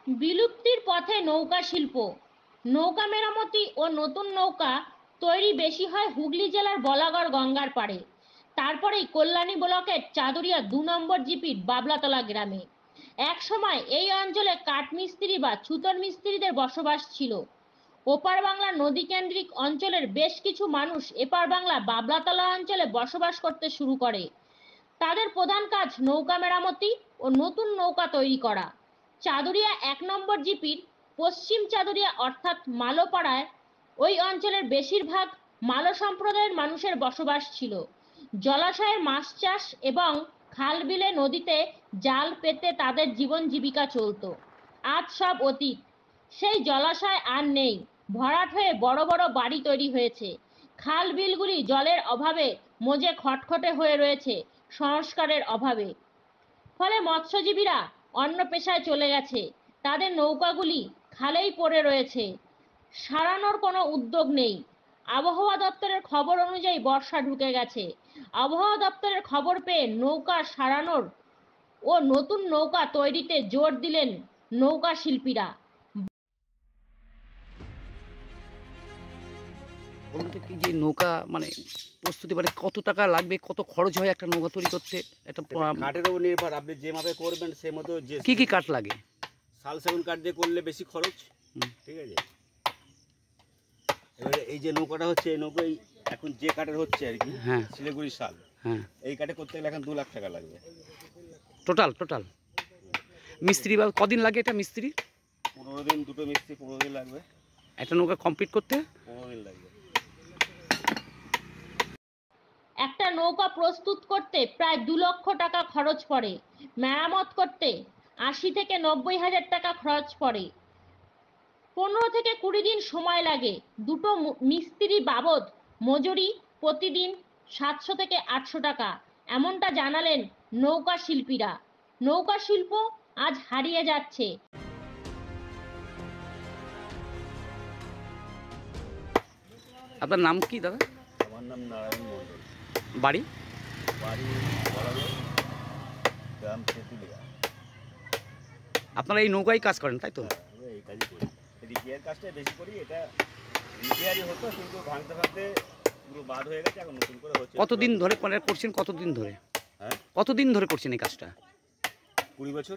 বিলুপ্তির পথে নৌকা শিল্প। নৌকা মেরামতি ও নতুন নৌকা তৈরি বেশি হয় হুগলি জেলার বলাগড় গঙ্গার পাড়ে, তারপরেই কল্যাণী ব্লকের চাদুরিয়া 2 নম্বর জিপির বাবলাতলা গ্রামে। এক সময় এই অঞ্চলে কাঠমিস্ত্রি বা ছুতোর মিস্ত্রিদের বসবাস ছিল। ওপার বাংলা নদী কেন্দ্রিক অঞ্চলের বেশ কিছু মানুষ এপার বাংলা বাবলাতলা অঞ্চলে বসবাস করতে শুরু করে। তাদের প্রধান কাজ নৌকা মেরামতি ও নতুন নৌকা তৈরি করা। চাদুরিয়া 1 নম্বর জিপির পশ্চিম চাদুরিয়া অর্থাৎ মালোপাড়ায় ওই অঞ্চলের বেশিরভাগ মালো সম্প্রদায়ের মানুষের বসবাস ছিল। জলাশয়ের মাছ চাষ এবং খাল বিলে নদীতে জাল পেতে তাদের জীবন জীবিকা চলত। আজ সব অতীত, সেই জলাশয় আর নেই। ভরাট হয়ে বড় বড় বাড়ি তৈরি হয়েছে। খাল বিলগুলি জলের অভাবে মজে খটখটে হয়ে রয়েছে সংস্কারের অভাবে। ফলে মৎস্যজীবীরা অন্য পেশায় চলে গেছে। তাদের নৌকাগুলি খালেই পড়ে রয়েছে, সারানোর কোনো উদ্যোগ নেই। আবহাওয়া দপ্তরের খবর অনুযায়ী বর্ষা ঢুকে গেছে। আবহাওয়া দপ্তরের খবর পেয়ে নৌকা সারানোর ও নতুন নৌকা তৈরিতে জোর দিলেন নৌকা শিল্পীরা। বলতে কি যে নৌকা মানে প্রস্তুতি মানে কত টাকা লাগবে, কত খরচ হয় একটা নৌকা তৈরি করতে? একটা কাঠের উপর নির্ভর, আপনি যেভাবে করবেন সে মতো। যে কি কি কাঠ লাগে? শাল সেগুন কাঠ দিয়ে করলে বেশি খরচ, ঠিক আছে। এবারে এই যে নৌকাটা হচ্ছে, এই নৌকায় এখন যে কাঠের হচ্ছে আর কি, হ্যাঁ, শিলিগুড়ি শাল, হ্যাঁ, এই কাঠে করতে গেলে এখন 2 লাখ টাকা লাগবে টোটাল মিস্ত্রি বা কদিন লাগে এটা মিস্ত্রি? 15 দিন, দুটো মিস্ত্রি 15 দিন লাগবে একটা নৌকা কমপ্লিট করতে। 15 দিন লাগবে। একটা নৌকা প্রস্তুত করতে প্রায় 2 লক্ষ টাকা খরচ পড়ে। মেরামত করতে 80 থেকে 90 হাজার টাকা খরচ পড়ে। 15 থেকে 20 দিন সময় লাগে। দুটো মিস্ত্রি বাবদ মজুরি প্রতিদিন 700 থেকে 800 টাকা, এমনটা জানালেন নৌকা শিল্পীরা। নৌকা শিল্প আজ হারিয়ে যাচ্ছে। আপনার নাম কি দাদা? আমার নাম নারায়ণ মণ্ডল। বাড়ি? বাড়ি বলাগড়, গ্রাম তেঁতুলিয়া। আপনারা এই নৌকায় কাজ করেন তাই তো? এই কাজই করি, রিপেয়ার কাজটাই বেশি করি। এটা রিপেয়ারই হতো, কিন্তু ভাঙতে ভাঙতে পুরো বাদ হয়ে গেছে, এখন নতুন করে হচ্ছে। কতদিন ধরে করছেন? কতদিন ধরে? হ্যাঁ, কতদিন ধরে করছেন এই কাজটা? 20 বছর।